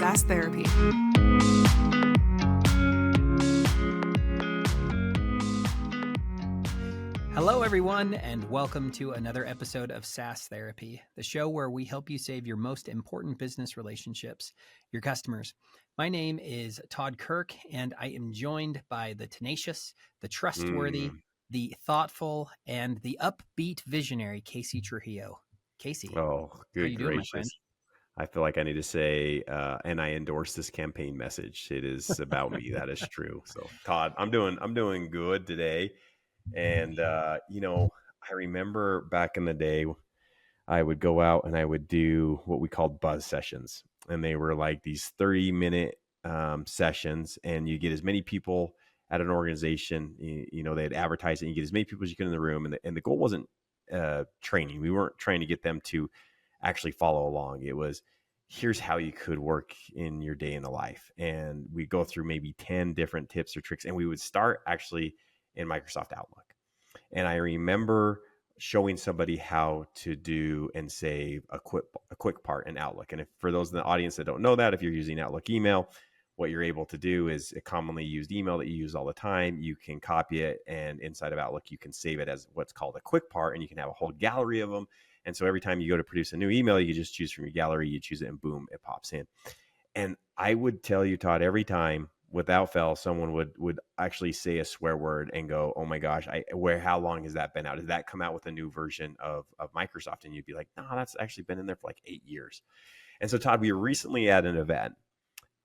SaaS Therapy. Hello, everyone, and welcome to another episode of SaaS Therapy, the show where we help you save your most important business relationships, your customers. My name is Todd Kirk, and I am joined by the tenacious, the trustworthy, the thoughtful, and the upbeat visionary, Casey Trujillo. Casey, Oh, how you good doing, my friend? gracious. I feel like I need to say, and I endorse this campaign message. It is about me. That is true. So, Todd, I'm doing good today. And I remember back in the day, I would go out and I would do what we called buzz sessions, and they were like these 30-minute sessions, and you get as many people at an organization. They'd advertise it, and you get as many people as you can in the room, and the goal wasn't training. We weren't trying to get them to actually follow along. It was, here's how you could work in your day in the life. And we go through maybe 10 different tips or tricks. And we would start actually in Microsoft Outlook. And I remember showing somebody how to do and save a quick part in Outlook. And if for those in the audience that don't know that, if you're using Outlook email, what you're able to do is a commonly used email that you use all the time. You can copy it, and inside of Outlook, you can save it as what's called a quick part, and you can have a whole gallery of them. And so every time you go to produce a new email, you just choose from your gallery, you choose it, and boom, it pops in. And I would tell you, Todd, every time without fail, someone would actually say a swear word and go, oh my gosh, how long has that been out? Did that come out with a new version of Microsoft? And you'd be like, no, that's actually been in there for like 8 years. And so, Todd, we were recently at an event.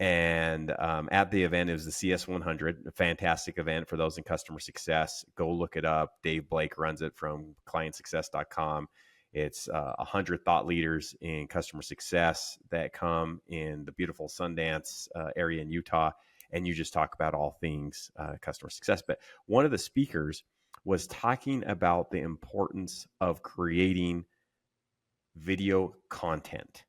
And at the event, it was the CS100, a fantastic event for those in customer success. Go look it up. Dave Blake runs it from clientsuccess.com. It's 100 thought leaders in customer success that come in the beautiful Sundance area in Utah. And you just talk about all things customer success. But one of the speakers was talking about the importance of creating video content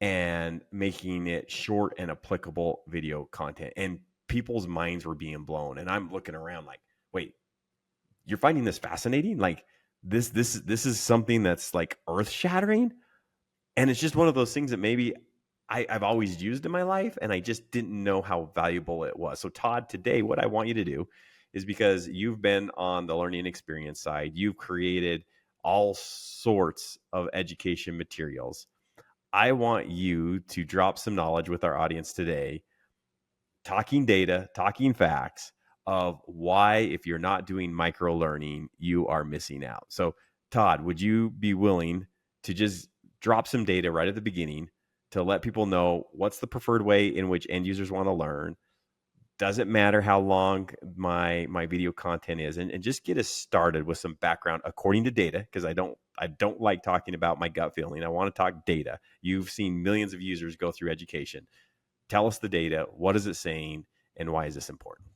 and making it short and applicable video content. And people's minds were being blown. And I'm looking around like, wait, you're finding this fascinating? Like this is something that's like earth shattering. And it's just one of those things that maybe I've always used in my life, and I just didn't know how valuable it was. So Todd, today, what I want you to do is, because you've been on the learning experience side, you've created all sorts of education materials. I want you to drop some knowledge with our audience today, talking data, talking facts of why, if you're not doing micro learning, you are missing out. So Todd, would you be willing to just drop some data right at the beginning to let people know what's the preferred way in which end users want to learn? Does it matter how long my video content is? And just get us started with some background according to data, because I don't like talking about my gut feeling. I want to talk data. You've seen millions of users go through education. Tell us the data. What is it saying, and why is this important?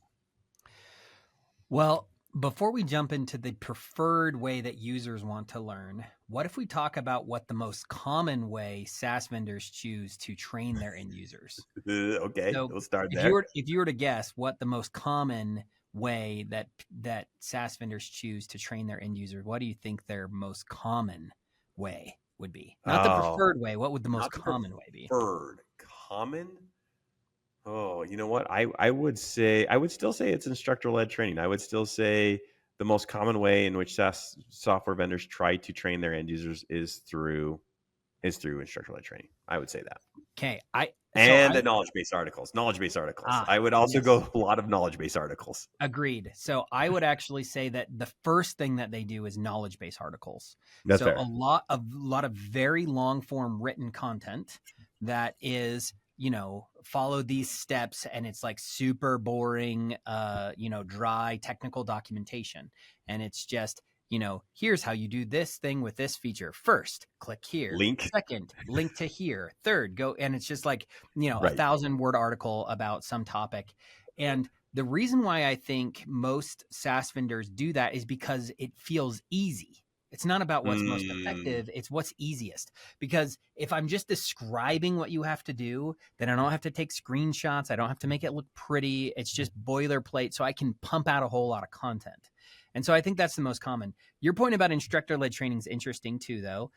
Well, before we jump into the preferred way that users want to learn, what if we talk about what the most common way SaaS vendors choose to train their end users? Okay, so we'll start there. If you were to guess what the most common way that SaaS vendors choose to train their end users, what do you think their most common way would be? Not the preferred way. What would the most common way be? Common? Oh, you know what? I would still say it's instructor-led training. I would still say the most common way in which SaaS software vendors try to train their end users is through instructor-led training. I would say that. Okay. The knowledge-based articles. I would also go a lot of knowledge-based articles. Agreed. So I would actually say that the first thing that they do is knowledge-based articles. That's fair. A lot of very long-form written content that is, follow these steps, and it's like super boring, dry technical documentation. And it's just, here's how you do this thing with this feature. First, click here. Link. Second, link to here. Third, go. And it's just like, Right. 1,000-word article about some topic. And the reason why I think most SaaS vendors do that is because it feels easy. It's not about what's most effective. It's what's easiest. Because if I'm just describing what you have to do, then I don't have to take screenshots. I don't have to make it look pretty. It's just boilerplate. So I can pump out a whole lot of content. And so I think that's the most common. Your point about instructor-led training is interesting too, though.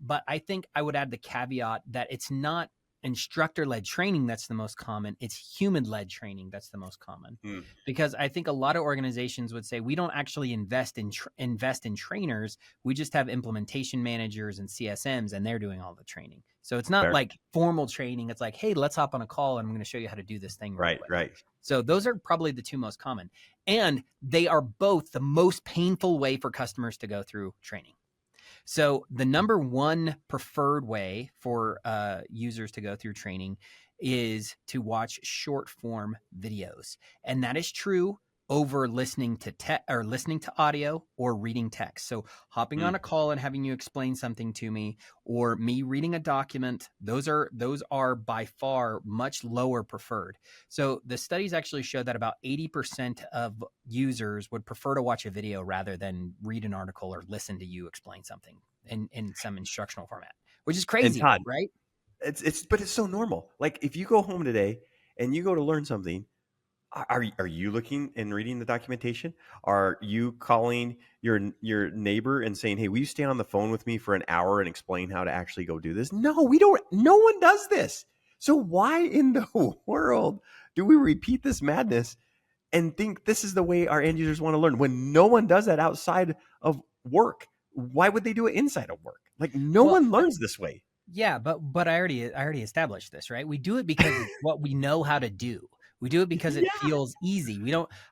But I think I would add the caveat that it's not instructor-led training that's the most common. It's human-led training that's the most common. Mm. Because I think a lot of organizations would say we don't actually invest in trainers. We just have implementation managers and CSMs, and they're doing all the training. So it's not Fair. like formal training. It's like, hey, let's hop on a call and I'm going to show you how to do this thing real quick. Right. So those are probably the two most common. And they are both the most painful way for customers to go through training. So the number one preferred way for users to go through training is to watch short form videos. And that is true over listening to audio or reading text. So hopping on a call and having you explain something to me, or me reading a document, those are by far much lower preferred. So the studies actually show that about 80% of users would prefer to watch a video rather than read an article or listen to you explain something in some instructional format, which is crazy, Todd, right? But it's so normal. Like if you go home today and you go to learn something, are you looking and reading the documentation? Are you calling your neighbor and saying, "Hey, will you stay on the phone with me for an hour and explain how to actually go do this?" No, we don't. No one does this. So why in the world do we repeat this madness and think this is the way our end users want to learn when no one does that outside of work? Why would they do it inside of work? Like no one learns this way. Yeah, but I already established this, right? We do it because it's what we know how to do. We do it because it feels easy.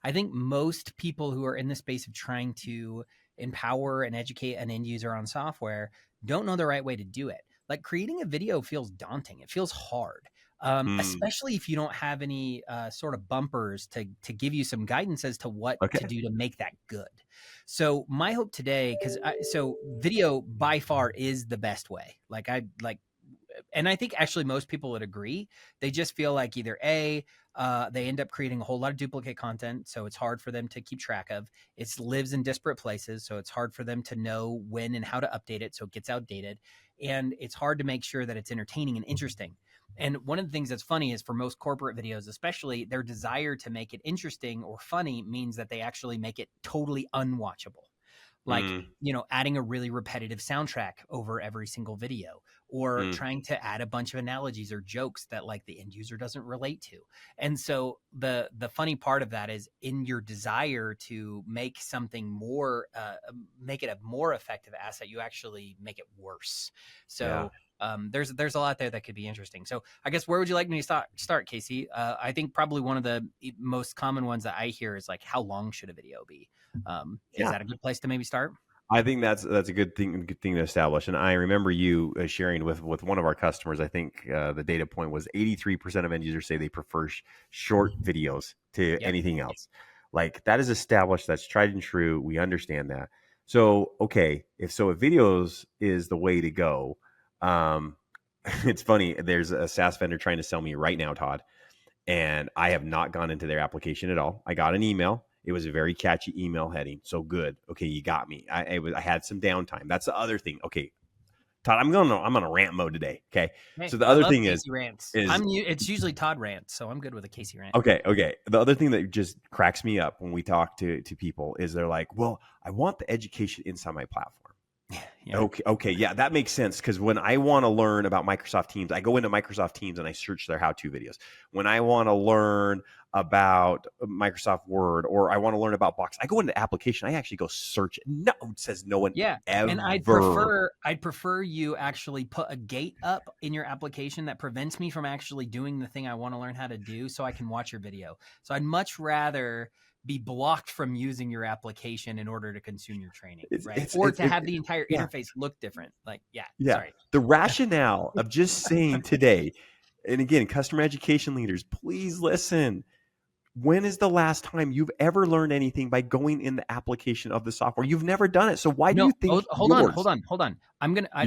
I think most people who are in the space of trying to empower and educate an end user on software don't know the right way to do it. Like creating a video feels daunting. It feels hard. Especially if you don't have any sort of bumpers to give you some guidance as to what to do to make that good. So my hope today, so video by far is the best way. And I think actually most people would agree. They just feel like either A, they end up creating a whole lot of duplicate content, so it's hard for them to keep track of. It lives in disparate places, so it's hard for them to know when and how to update it, so it gets outdated. And it's hard to make sure that it's entertaining and interesting. And one of the things that's funny is for most corporate videos, especially, their desire to make it interesting or funny means that they actually make it totally unwatchable. Like, adding a really repetitive soundtrack over every single video, or trying to add a bunch of analogies or jokes that like the end user doesn't relate to. And so the funny part of that is in your desire to make something more, make it a more effective asset, you actually make it worse. So there's a lot there that could be interesting. So I guess where would you like me to start, Casey? I think probably one of the most common ones that I hear is like, how long should a video be? Is that a good place to maybe start? I think that's a good thing to establish. And I remember you sharing with one of our customers. I think the data point was 83% of end users say they prefer short videos to anything else. Like that is established. That's tried and true. We understand that. So if videos is the way to go, it's funny. There's a SaaS vendor trying to sell me right now, Todd, and I have not gone into their application at all. I got an email. It was a very catchy email heading. So good. Okay, you got me. I had some downtime. That's the other thing. Okay, Todd, I'm on a rant mode today. Okay. Hey, so the other thing Casey rants. It's usually Todd rants, so I'm good with a Casey rant. Okay. The other thing that just cracks me up when we talk to people is they're like, well, I want the education inside my platform. Yeah. Okay. Yeah, that makes sense. Because when I want to learn about Microsoft Teams, I go into Microsoft Teams and I search their how-to videos. When I want to learn about Microsoft Word or I want to learn about Box, I go into the application. I actually go search it. No, it says no one ever. And I'd prefer you actually put a gate up in your application that prevents me from actually doing the thing I want to learn how to do so I can watch your video. So I'd much rather be blocked from using your application in order to consume your training, right? Or to have the entire interface look different. Like, sorry. The rationale of just saying today, and again, customer education leaders, please listen. When is the last time you've ever learned anything by going in the application of the software? You've never done it. So why do you think? Hold on.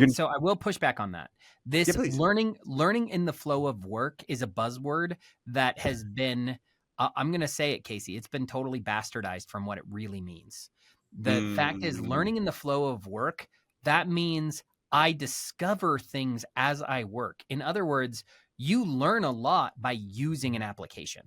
So I will push back on that. This learning in the flow of work is a buzzword that has been, I'm going to say it, Casey, it's been totally bastardized from what it really means. The fact is, learning in the flow of work, that means I discover things as I work. In other words, you learn a lot by using an application.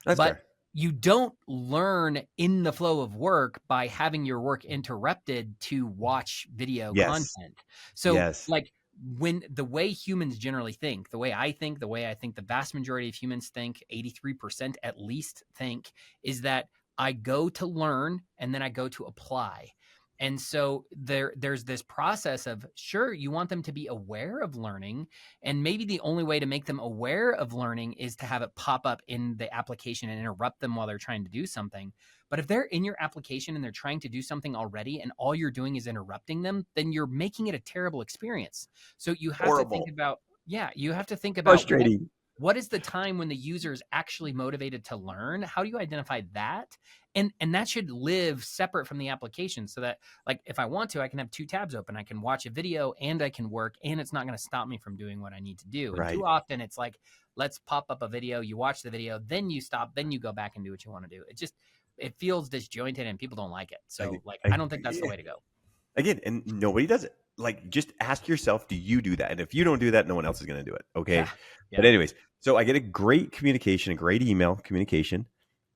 That's fair. You don't learn in the flow of work by having your work interrupted to watch video content. So like when the way humans generally think, the way I think, the way I think the vast majority of humans think, 83% at least think, is that I go to learn and then I go to apply. And so there's this process of, sure, you want them to be aware of learning. And maybe the only way to make them aware of learning is to have it pop up in the application and interrupt them while they're trying to do something. But if they're in your application and they're trying to do something already and all you're doing is interrupting them, then you're making it a terrible experience. So you have to think Horrible. about, you have to think about Frustrating. what is the time when the user is actually motivated to learn? How do you identify that? And that should live separate from the application, so that, like, if I want to, I can have two tabs open. I can watch a video and I can work, and it's not going to stop me from doing what I need to do. And too Right. often it's like, let's pop up a video, you watch the video, then you stop, then you go back and do what you want to do. It feels disjointed and people don't like it. So like, I don't think that's the way to go. Again, and nobody does it. Like, just ask yourself, do you do that? And if you don't do that, no one else is going to do it. Okay. Yeah. But anyways, so I get a great communication, a great email communication.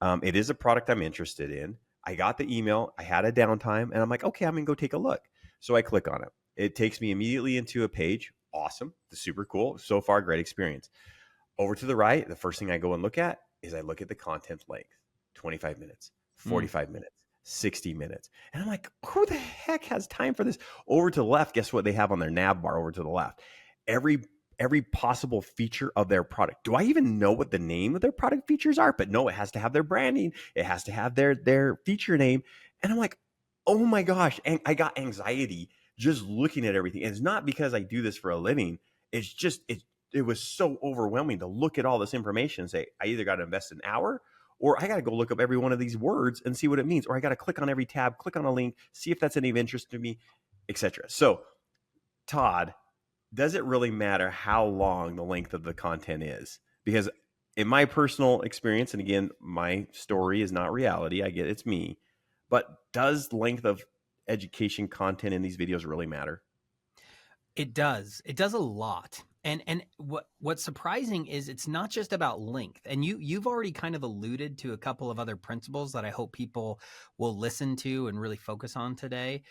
It is a product I'm interested in. I got the email. I had a downtime and I'm like, okay, I'm going to go take a look. So I click on it. It takes me immediately into a page. Awesome. Super cool. So far, great experience. Over to the right, the first thing I go and look at is I look at the content length, 25 minutes, 45 minutes, 60 minutes. And I'm like, who the heck has time for this? Over to the left, guess what they have on their nav bar over to the left? Every possible feature of their product. Do I even know what the name of their product features are? But no, it has to have their branding. It has to have their feature name. And I'm like, oh my gosh. And I got anxiety just looking at everything. And it's not because I do this for a living. It's just, it was so overwhelming to look at all this information and say, I either got to invest an hour or I got to go look up every one of these words and see what it means. Or I got to click on every tab, click on a link, see if that's any of interest to me, etc. So, Todd, does it really matter how long the length of the content is? Because in my personal experience, and again, my story is not reality, I get it's me, but does length of education content in these videos really matter? It does. It does a lot. And what's surprising is it's not just about length. And you've already kind of alluded to a couple of other principles that I hope people will listen to and really focus on today,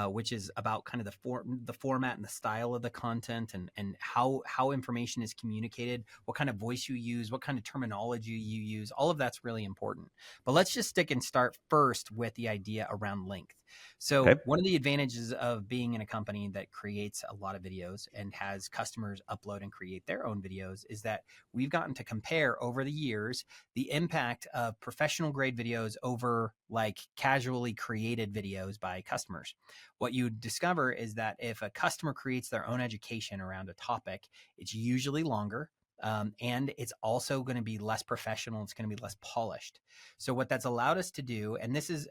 which is about kind of the format and the style of the content, and how information is communicated, what kind of voice you use, what kind of terminology you use. All of that's really important. But let's just stick and start first with the idea around length. So Okay. one of the advantages of being in a company that creates a lot of videos and has customers upload and create their own videos is that we've gotten to compare over the years the impact of professional grade videos over like casually created videos by customers. What you discover is that if a customer creates their own education around a topic, it's usually longer. And it's also going to be less professional. It's going to be less polished. So what that's allowed us to do, and this is,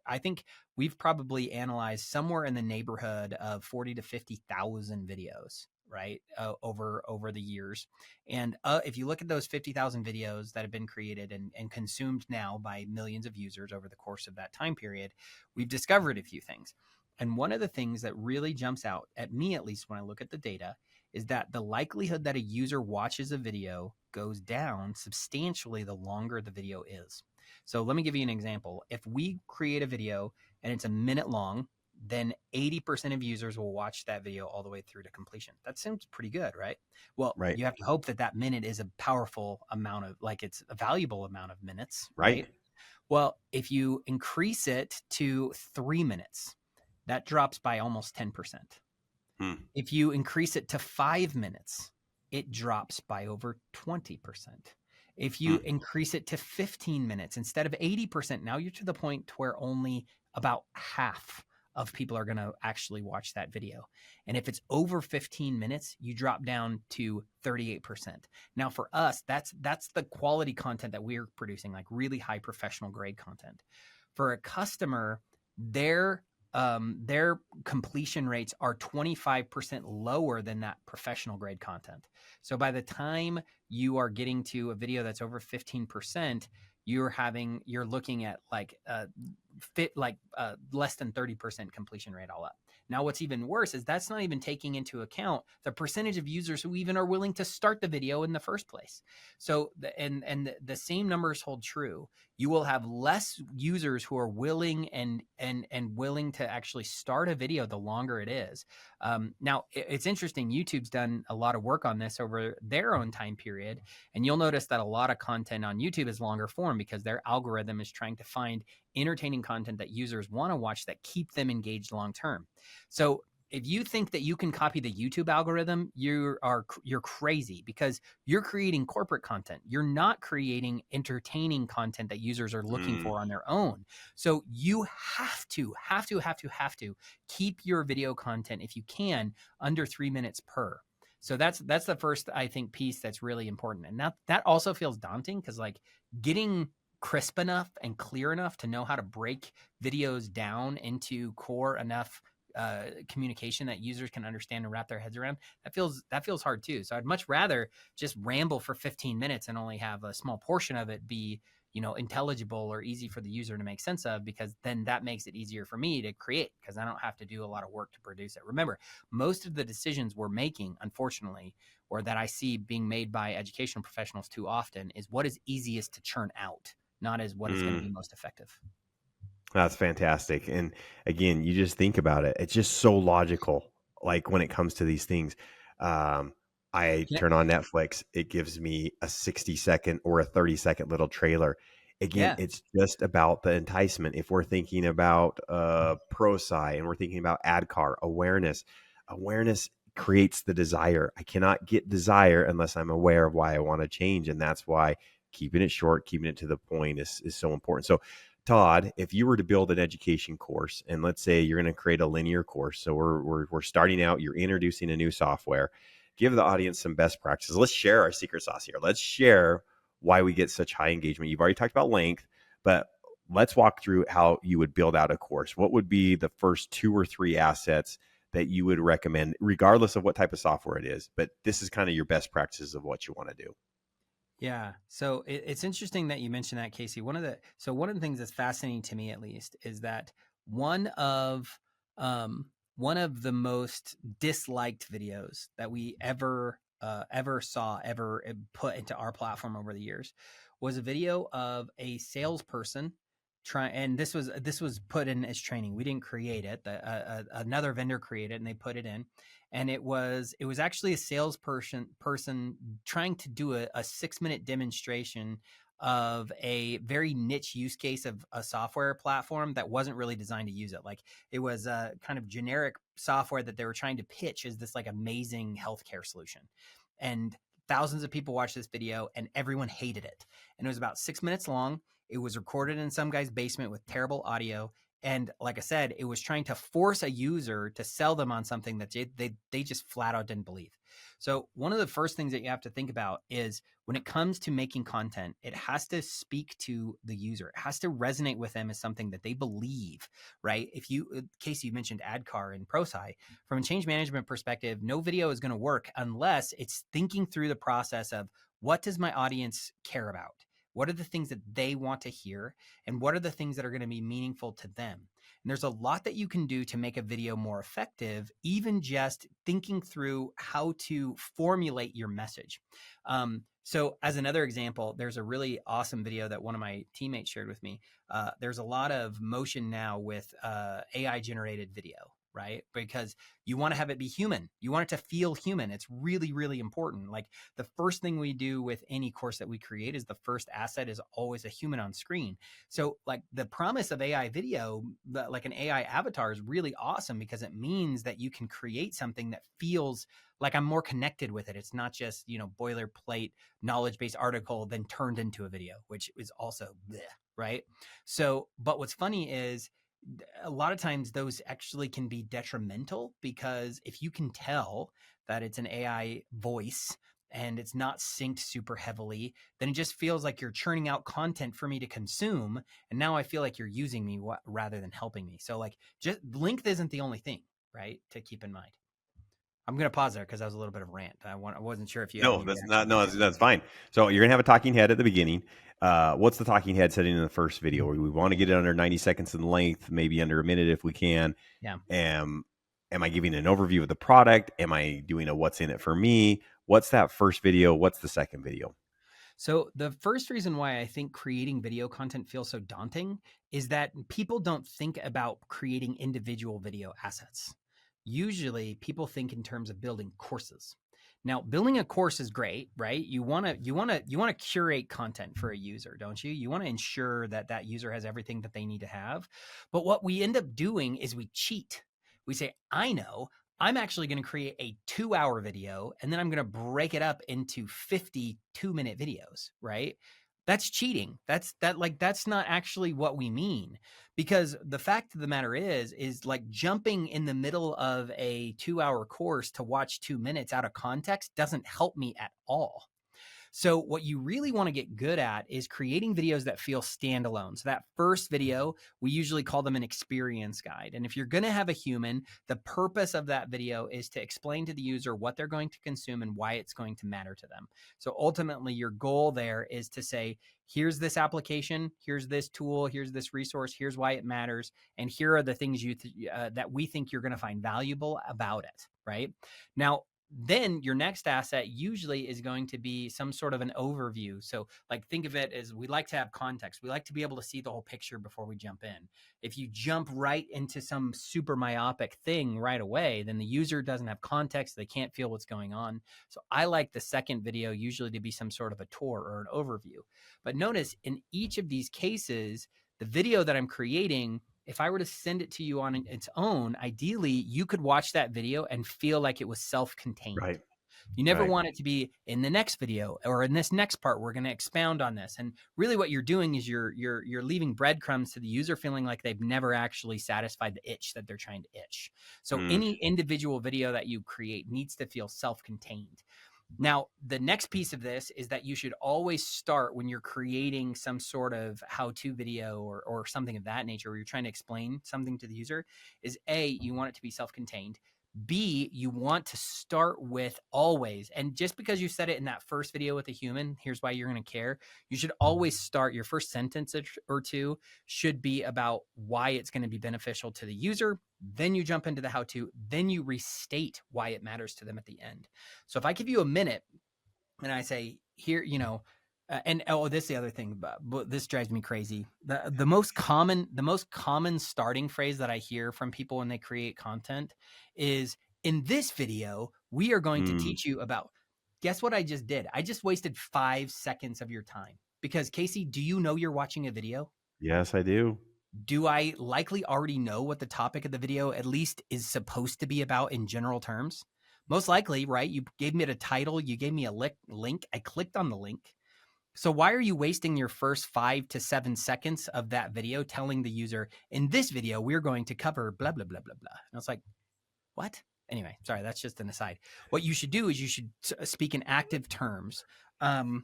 I think we've probably analyzed somewhere in the neighborhood of 40 to 50,000 videos, right, over the years. And if you look at those 50,000 videos that have been created and consumed now by millions of users over the course of that time period, we've discovered a few things. And one of the things that really jumps out at me, at least when I look at the data, is that the likelihood that a user watches a video goes down substantially the longer the video is. So let me give you an example. If we create a video and it's a minute long, then 80% of users will watch that video all the way through to completion. That seems pretty good, right? Well, Right. you have to hope that that minute is a powerful amount of, like, it's a valuable amount of minutes, Right. right? Well, if you increase it to 3 minutes, that drops by almost 10%. If you increase it to 5 minutes, it drops by over 20%. If you increase it to 15 minutes instead of 80%, now you're to the point where only about half of people are going to actually watch that video. And if it's over 15 minutes, you drop down to 38%. Now for us, that's the quality content that we're producing, like really high professional grade content. For a customer, their completion rates are 25% lower than that professional grade content. So by the time you are getting to a video that's over 15%, you're looking at less than 30% completion rate all up. Now, what's even worse is that's not even taking into account the percentage of users who even are willing to start the video in the first place. So, the same numbers hold true. You will have less users who are willing and willing to actually start a video the longer it is. Now, it's interesting. YouTube's done a lot of work on this over their own time period, and you'll notice that a lot of content on YouTube is longer form because their algorithm is trying to find entertaining content that users want to watch that keep them engaged long term. So if you think that you can copy the YouTube algorithm, you're crazy, because you're creating corporate content. You're not creating entertaining content that users are looking for on their own. So you have to keep your video content, if you can, under 3 minutes per. So that's the first, I think, piece that's really important. And that also feels daunting, because like getting crisp enough and clear enough to know how to break videos down into core enough communication that users can understand and wrap their heads around, that feels hard too. So I'd much rather just ramble for 15 minutes and only have a small portion of it be, intelligible or easy for the user to make sense of, because then that makes it easier for me to create, because I don't have to do a lot of work to produce it. Remember, most of the decisions we're making, unfortunately, or that I see being made by educational professionals too often, is what is easiest to churn out, not as what is going to be most effective. That's fantastic. And again, you just think about it. It's just so logical. Like when it comes to these things, I turn on Netflix. It gives me a 60-second or a 30-second little trailer. Again, it's just about the enticement. If we're thinking about ProSci and we're thinking about AdCar, awareness creates the desire. I cannot get desire unless I'm aware of why I want to change. And that's why keeping it short, keeping it to the point is so important. So Todd, if you were to build an education course, and let's say you're going to create a linear course, so we're starting out, you're introducing a new software, give the audience some best practices. Let's share our secret sauce here. Let's share why we get such high engagement. You've already talked about length, but let's walk through how you would build out a course. What would be the first 2 or 3 assets that you would recommend, regardless of what type of software it is? But this is kind of your best practices of what you want to do. Yeah. So it's interesting that you mentioned that, Casey. One of the things that's fascinating to me, at least, is that one of the most disliked videos that we ever put into our platform over the years was a video of a salesperson and this was put in as training. We didn't create it. Another vendor created it, and they put it in. And it was actually a salesperson trying to do a 6-minute demonstration of a very niche use case of a software platform that wasn't really designed to use it. Like, it was a kind of generic software that they were trying to pitch as this like amazing healthcare solution. And thousands of people watched this video and everyone hated it. And it was about 6 minutes long. It was recorded in some guy's basement with terrible audio. And like I said, it was trying to force a user to sell them on something that they just flat out didn't believe. So one of the first things that you have to think about is, when it comes to making content, it has to speak to the user. It has to resonate with them as something that they believe, right? Casey, you mentioned AdCar and ProSci. From a change management perspective, no video is going to work unless it's thinking through the process of, what does my audience care about? What are the things that they want to hear? And what are the things that are going to be meaningful to them? And there's a lot that you can do to make a video more effective, even just thinking through how to formulate your message. So as another example, there's a really awesome video that one of my teammates shared with me. There's a lot of motion now with AI generated video, right? Because you want to have it be human. You want it to feel human. It's really, really important. Like, the first thing we do with any course that we create is the first asset is always a human on screen. So like, the promise of AI video, like an AI avatar, is really awesome, because it means that you can create something that feels like I'm more connected with it. It's not just, boilerplate knowledge-based article then turned into a video, which is also bleh, right? So, but what's funny is, a lot of times those actually can be detrimental, because if you can tell that it's an AI voice and it's not synced super heavily, then it just feels like you're churning out content for me to consume. And now I feel like you're using me rather than helping me. So like, just length isn't the only thing, right, to keep in mind. I'm going to pause there because that was a little bit of a rant. I wasn't sure if you. No, that's not. No, that's fine. So you're gonna have a talking head at the beginning. What's the talking head setting in the first video? We want to get it under 90 seconds in length, maybe under a minute if we can. Yeah. Am I giving an overview of the product? Am I doing a what's in it for me? What's that first video? What's the second video? So, the first reason why I think creating video content feels so daunting is that people don't think about creating individual video assets. Usually, people think in terms of building courses. Now, building a course is great, right? You want to curate content for a user, don't you? You want to ensure that that user has everything that they need to have. But what we end up doing is we cheat. We say, "I know I'm actually going to create a 2-hour video and then I'm going to break it up into 50 2-minute videos," right? That's cheating. That's not actually what we mean, because the fact of the matter is like jumping in the middle of a 2-hour course to watch 2 minutes out of context doesn't help me at all. So what you really want to get good at is creating videos that feel standalone. So that first video, we usually call them an experience guide. And if you're going to have a human, the purpose of that video is to explain to the user what they're going to consume and why it's going to matter to them. So ultimately, your goal there is to say, here's this application, here's this tool, here's this resource, here's why it matters, and here are the things that we think you're going to find valuable about it, right? Now, then your next asset usually is going to be some sort of an overview. So like think of it as, we like to have context. We like to be able to see the whole picture before we jump in. If you jump right into some super myopic thing right away, then the user doesn't have context. They can't feel what's going on. So I like the second video usually to be some sort of a tour or an overview. But notice in each of these cases, the video that I'm creating, if I were to send it to you on its own, ideally you could watch that video and feel like it was self-contained. Right. You never Right. want it to be in the next video or in this next part, we're going to expound on this. And really what you're doing is you're leaving breadcrumbs to the user feeling like they've never actually satisfied the itch that they're trying to itch. So any individual video that you create needs to feel self-contained. Now, the next piece of this is that you should always start when you're creating some sort of how-to video or something of that nature, where you're trying to explain something to the user, is A, you want it to be self-contained. B, you want to start with always, and just because you said it in that first video with a human, here's why you're going to care. You should always start your first sentence or two should be about why it's going to be beneficial to the user. Then you jump into the how-to, then you restate why it matters to them at the end. So if I give you a minute and I say, here, and this is the other thing, but this drives me crazy. The most common starting phrase that I hear from people when they create content is, in this video, we are going to teach you about, guess what I just did? I just wasted 5 seconds of your time. Because Casey, do you know you're watching a video? Yes, I do. Do I likely already know what the topic of the video at least is supposed to be about in general terms? Most likely, right? You gave me the title, you gave me a link, I clicked on the link. So why are you wasting your first 5 to 7 seconds of that video telling the user, in this video, we're going to cover blah, blah, blah, blah, blah. And it's like, what? Anyway, sorry, that's just an aside. What you should do is you should speak in active terms. And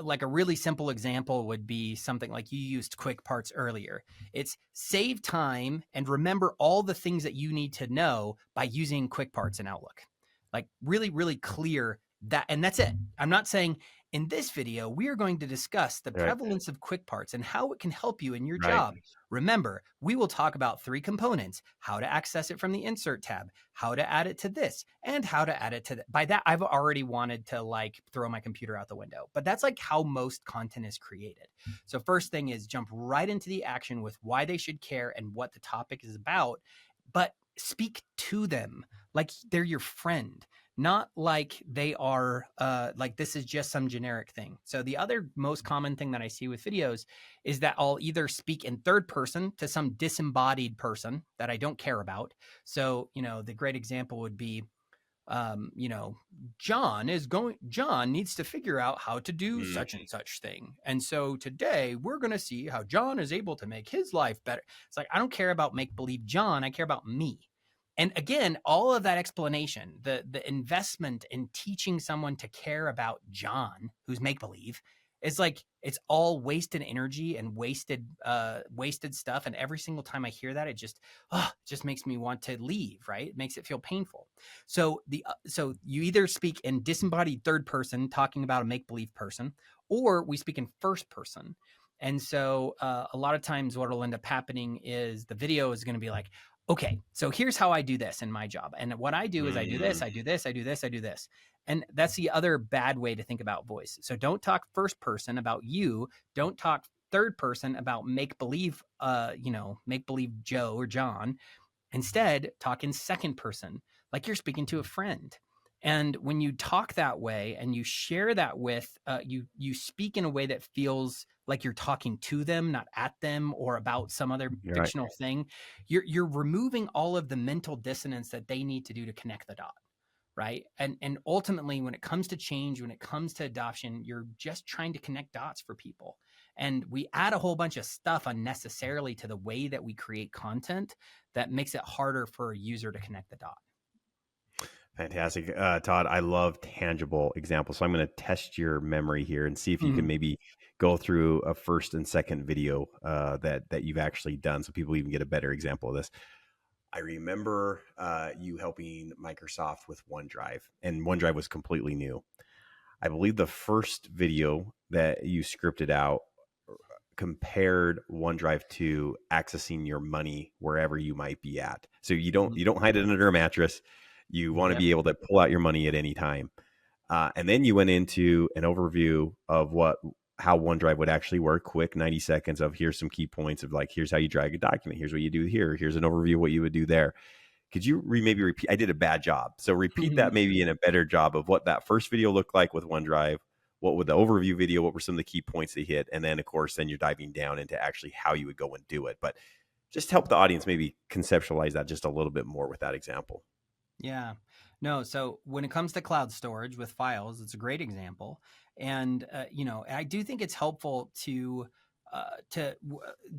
like a really simple example would be something like, you used quick parts earlier. It's save time and remember all the things that you need to know by using quick parts in Outlook. Like really, really clear that, and that's it. I'm not saying, in this video, we are going to discuss the prevalence of quick parts and how it can help you in your job. Remember, we will talk about 3 components: how to access it from the insert tab, how to add it to this, and how to add it to that. By that, I've already wanted to like throw my computer out the window, but that's like how most content is created. So first thing is jump right into the action with why they should care and what the topic is about, but speak to them like they're your friend. Not like they are like this is just some generic thing. So the other most common thing that I see with videos is that I'll either speak in third person to some disembodied person that I don't care about. So, the great example would be, John needs to figure out how to do such and such thing. And so today we're going to see how John is able to make his life better. It's like, I don't care about make-believe John. I care about me. And again, all of that explanation, the investment in teaching someone to care about John, who's make-believe, is like, it's all wasted energy and wasted stuff. And every single time I hear that, it just makes me want to leave, right? It makes it feel painful. So you either speak in disembodied third person, talking about a make-believe person, or we speak in first person. And so a lot of times what will end up happening is the video is going to be like, okay, so here's how I do this in my job. And what I do is I do this, Mm, I do this, I do this, I do this. And that's the other bad way to think about voice. So don't talk first person about you. Don't talk third person about make believe, make believe Joe or John. Instead, talk in second person, like you're speaking to a friend. And when you talk that way and you share that with, you speak in a way that feels like you're talking to them, not at them or about some other you're right. fictional thing. You're removing all of the mental dissonance that they need to do to connect the dot, right? And ultimately, when it comes to change, when it comes to adoption, you're just trying to connect dots for people. And we add a whole bunch of stuff unnecessarily to the way that we create content that makes it harder for a user to connect the dot. Fantastic. Todd, I love tangible examples. So I'm going to test your memory here and see if you can Mhm. maybe go through a first and second video that you've actually done so people even get a better example of this. I remember you helping Microsoft with OneDrive, and OneDrive was completely new. I believe the first video that you scripted out compared OneDrive to accessing your money wherever you might be at. So Mhm. you don't hide it under a mattress. You want to Yep. be able to pull out your money at any time. And then you went into an overview of how OneDrive would actually work. Quick 90 seconds of here's some key points of like here's how you drag a document. Here's what you do here. Here's an overview of what you would do there. Could you maybe repeat? I did a bad job. So repeat that maybe in a better job of what that first video looked like with OneDrive. What would the overview video? What were some of the key points they hit? And then, of course, then you're diving down into actually how you would go and do it. But just help the audience maybe conceptualize that just a little bit more with that example. Yeah. No, so when it comes to cloud storage with files, it's a great example. And I do think it's helpful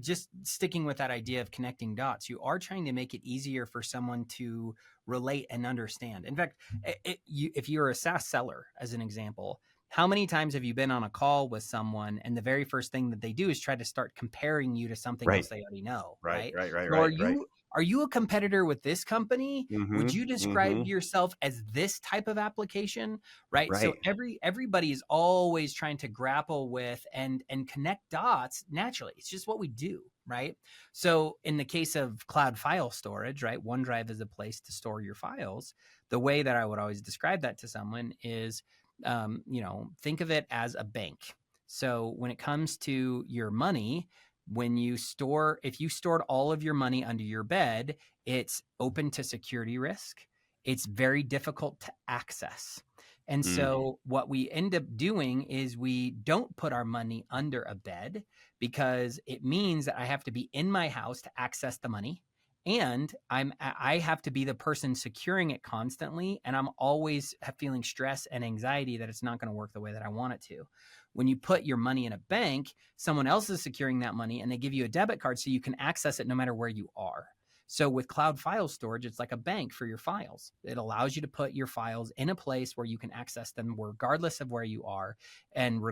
just sticking with that idea of connecting dots. You are trying to make it easier for someone to relate and understand. In fact, if you're a SaaS seller, as an example, how many times have you been on a call with someone and the very first thing that they do is try to start comparing you to something Right. else they already know, Right. right? Right. Right. So Right. Right. are you a competitor with this company? Would Mm-hmm. you describe Mm-hmm. yourself as this type of application? Right. So Right. everybody is always trying to grapple with and connect dots naturally. It's just what we do. Right. So in the case of cloud file storage, right, OneDrive is a place to store your files. The way that I would always describe that to someone is, think of it as a bank. So when it comes to your money, if you stored all of your money under your bed, it's open to security risk. It's very difficult to access. And Mm. so what we end up doing is we don't put our money under a bed because it means that I have to be in my house to access the money. And I have to be the person securing it constantly. And I'm always feeling stress and anxiety that it's not going to work the way that I want it to. When you put your money in a bank, someone else is securing that money and they give you a debit card so you can access it no matter where you are. So with cloud file storage, it's like a bank for your files. It allows you to put your files in a place where you can access them regardless of where you are, and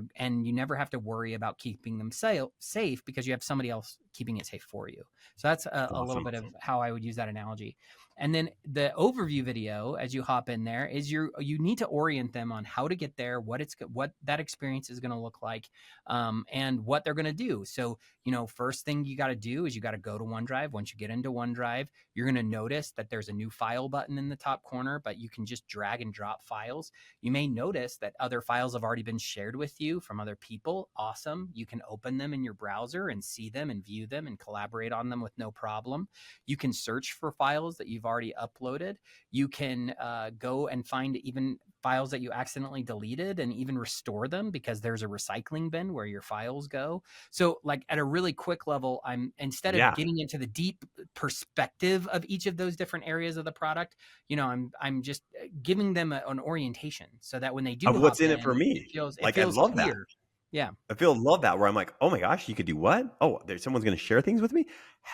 you never have to worry about keeping them safe because you have somebody else keeping it safe for you. So that's a little Awesome. bit of how I would use that analogy. And then the overview video, as you hop in there, is you need to orient them on how to get there, what that experience is going to look like, and what they're going to do. So first thing you got to do is you got to go to OneDrive. Once you get into OneDrive, you're going to notice that there's a new file button in the top corner, but you can just drag and drop files. You may notice that other files have already been shared with you from other people. Awesome. You can open them in your browser and see them and view them and collaborate on them with no problem. You can search for files that you've already uploaded. You can go and find even files that you accidentally deleted and even restore them because there's a recycling bin where your files go. So like at a really quick level, instead of Yeah. getting into the deep perspective of each of those different areas of the product, I'm just giving them an orientation so that when they do Of what's hop in it for in, it me. feels it Like I feels love that. clear. Yeah. Love that where I'm like, oh my gosh, you could do what? Oh, there's someone's going to share things with me.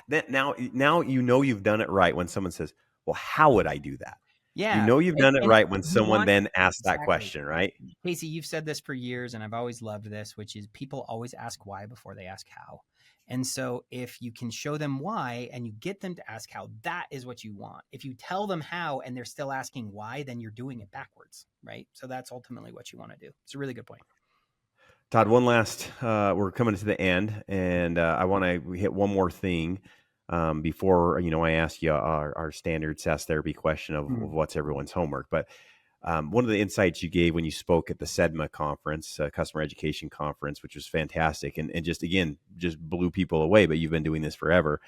Then now you've done it right when someone says, well, how would I do that? Yeah. You've done it And right when you someone want then asks that exactly. question, right? Casey, you've said this for years, and I've always loved this, which is people always ask why before they ask how. And so if you can show them why and you get them to ask how, that is what you want. If you tell them how and they're still asking why, then you're doing it backwards, right? So that's ultimately what you want to do. It's a really good point. Todd, one last, we're coming to the end, and I want to hit one more thing. before, I ask you our standard SAS therapy question of Mhm. what's everyone's homework. But one of the insights you gave when you spoke at the SEDMA conference, customer education conference, which was fantastic, and just, again, just blew people away, but you've been doing this forever,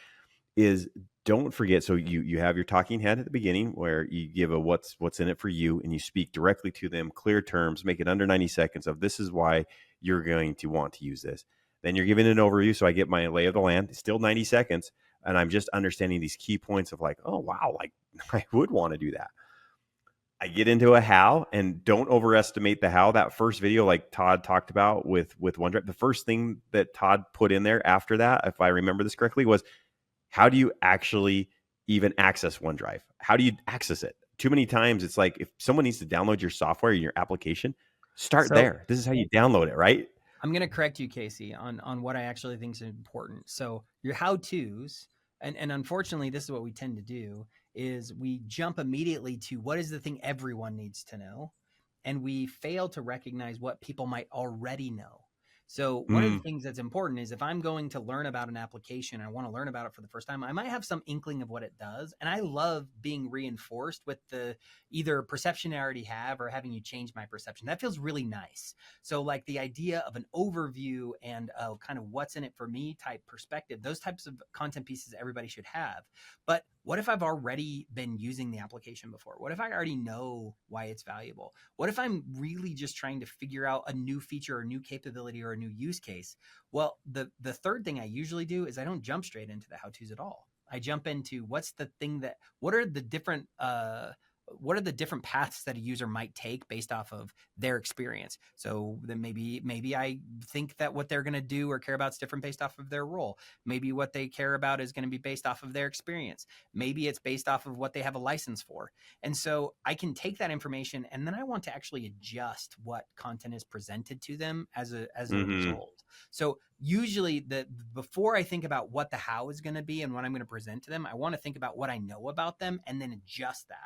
is don't forget. So you have your talking head at the beginning where you give a what's in it for you, and you speak directly to them, clear terms, make it under 90 seconds of this is why you're going to want to use this. Then you're giving an overview. So I get my lay of the land, still 90 seconds. And I'm just understanding these key points of like, oh, wow, like I would want to do that. I get into a how, and don't overestimate the how. That first video, like Todd talked about with OneDrive, the first thing that Todd put in there after that, if I remember this correctly, was how do you actually even access OneDrive? How do you access it? Too many times it's like if someone needs to download your software in your application, start So there. This is how you download it, right? I'm going to correct you, Casey, on what I actually think is important. So your how-tos, and unfortunately, this is what we tend to do, is we jump immediately to what is the thing everyone needs to know, and we fail to recognize what people might already know. So one of the Mm, things that's important is if I'm going to learn about an application and I want to learn about it for the first time, I might have some inkling of what it does. And I love being reinforced with the either perception I already have or having you change my perception. That feels really nice. So like the idea of an overview and kind of what's in it for me type perspective, those types of content pieces everybody should have. But what if I've already been using the application before? What if I already know why it's valuable? What if I'm really just trying to figure out a new feature or a new capability or a new use case? Well, the third thing I usually do is I don't jump straight into the how-tos at all. I jump into what are the different paths that a user might take based off of their experience. So then maybe I think that what they're going to do or care about is different based off of their role. Maybe what they care about is going to be based off of their experience. Maybe it's based off of what they have a license for. And so I can take that information and then I want to actually adjust what content is presented to them as a hmm result. So usually before I think about what the how is going to be and what I'm going to present to them, I want to think about what I know about them and then adjust that.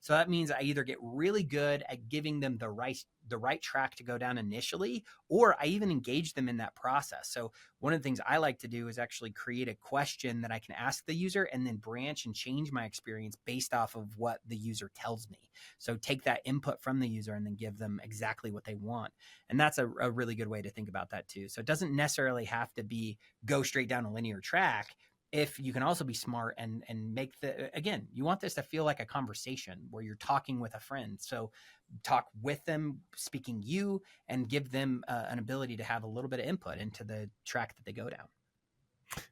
So that means I either get really good at giving them the right track to go down initially, or I even engage them in that process. So one of the things I like to do is actually create a question that I can ask the user and then branch and change my experience based off of what the user tells me. So take that input from the user and then give them exactly what they want. And that's a really good way to think about that too. So it doesn't necessarily have to be go straight down a linear track. If you can also be smart and make again, you want this to feel like a conversation where you're talking with a friend. So talk with them, speaking you, and give them an ability to have a little bit of input into the track that they go down.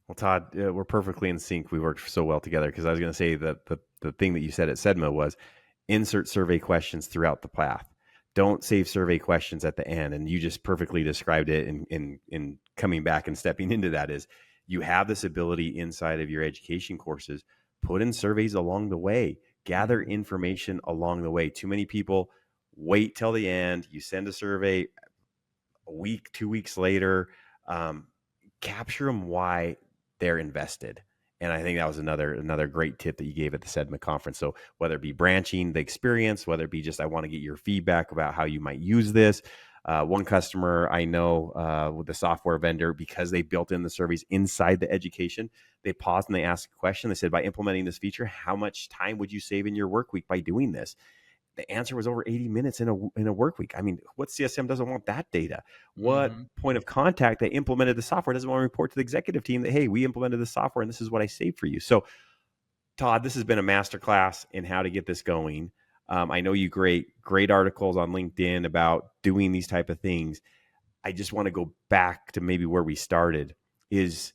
Well, Todd, we're perfectly in sync. We worked so well together because I was going to say that the thing that you said at SEDMA was insert survey questions throughout the path. Don't save survey questions at the end. And you just perfectly described it in coming back and stepping into that is you have this ability inside of your education courses, put in surveys along the way, gather Mm-hmm. information along the way. Too many people wait till the end. You send a survey a week, 2 weeks later, um, capture them why they're invested. And I think that was another great tip that you gave at the SEDMA conference. So whether it be branching the experience, whether it be just I want to get your feedback about how you might use this. One customer I know with the software vendor, because they built in the surveys inside the education, they paused and they asked a question. They said, by implementing this feature, how much time would you save in your work week by doing this? The answer was over 80 minutes in a work week. I mean, what CSM doesn't want that data? What Mm-hmm. point of contact that implemented the software doesn't want to report to the executive team that, hey, we implemented the software and this is what I saved for you? So, Todd, this has been a masterclass in how to get this going. I know you great articles on LinkedIn about doing these type of things. I just want to go back to maybe where we started is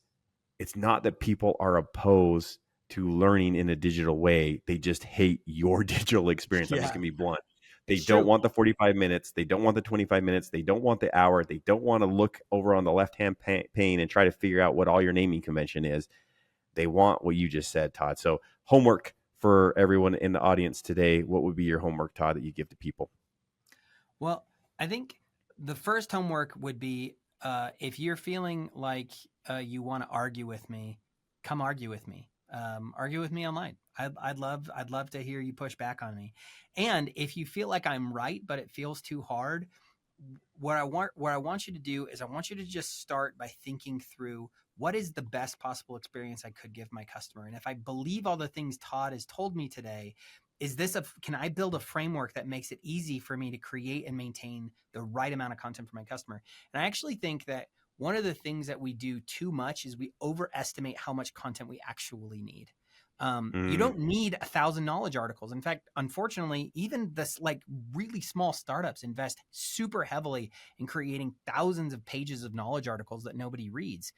it's not that people are opposed to learning in a digital way. They just hate your digital experience. I'm just Yeah, going to be blunt. They it's don't true. want the 45 minutes. They don't want the 25 minutes. They don't want the hour. They don't want to look over on the left-hand pane and try to figure out what all your naming convention is. They want what you just said, Todd. So homework for everyone in the audience today. What would be your homework, Todd, that you give to people? Well, I think the first homework would be if you're feeling like you want to argue with me, come argue with me. Argue with me online. I'd love to hear you push back on me. And if you feel like I'm right, but it feels too hard, what I want you to do is I want you to just start by thinking through what is the best possible experience I could give my customer? And if I believe all the things Todd has told me today, can I build a framework that makes it easy for me to create and maintain the right amount of content for my customer? And I actually think that one of the things that we do too much is we overestimate how much content we actually need. You don't need 1,000 knowledge articles. In fact, unfortunately, even this like really small startups invest super heavily in creating thousands of pages of knowledge articles that nobody reads.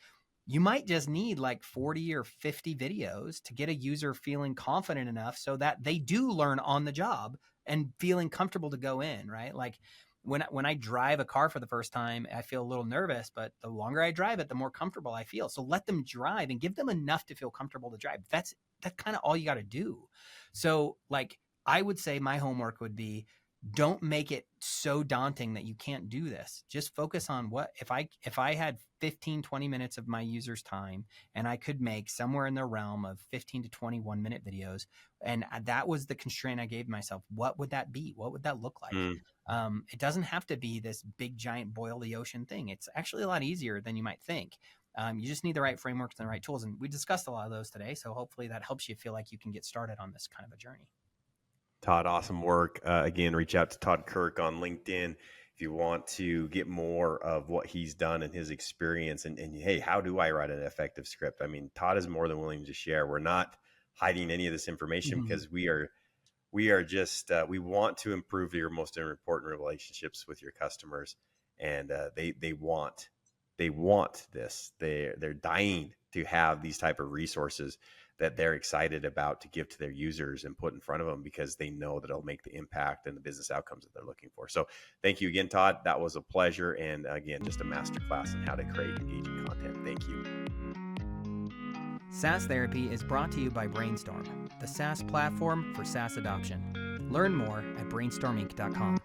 You might just need like 40 or 50 videos to get a user feeling confident enough so that they do learn on the job and feeling comfortable to go in, right? Like when I drive a car for the first time, I feel a little nervous, but the longer I drive it, the more comfortable I feel. So let them drive and give them enough to feel comfortable to drive. That's kind of all you got to do. So like, I would say my homework would be, don't make it so daunting that you can't do this. Just focus on what, if I had 15, 20 minutes of my user's time and I could make somewhere in the realm of 15 to 21 minute videos. And that was the constraint I gave myself. What would that be? What would that look like? It doesn't have to be this big, giant boil the ocean thing. It's actually a lot easier than you might think. You just need the right frameworks and the right tools. And we discussed a lot of those today. So hopefully that helps you feel like you can get started on this kind of a journey. Todd, awesome work. Again, reach out to Todd Kirk on LinkedIn if you want to get more of what he's done and his experience. And hey, how do I write an effective script? I mean, Todd is more than willing to share. We're not hiding any of this information because we are just, we want to improve your most important relationships with your customers. And they want this. They're dying to have these type of resources that they're excited about to give to their users and put in front of them because they know that it'll make the impact and the business outcomes that they're looking for. So thank you again, Todd. That was a pleasure. And again, just a masterclass on how to create engaging content. Thank you. SaaS Therapy is brought to you by Brainstorm, the SaaS platform for SaaS adoption. Learn more at brainstorminc.com.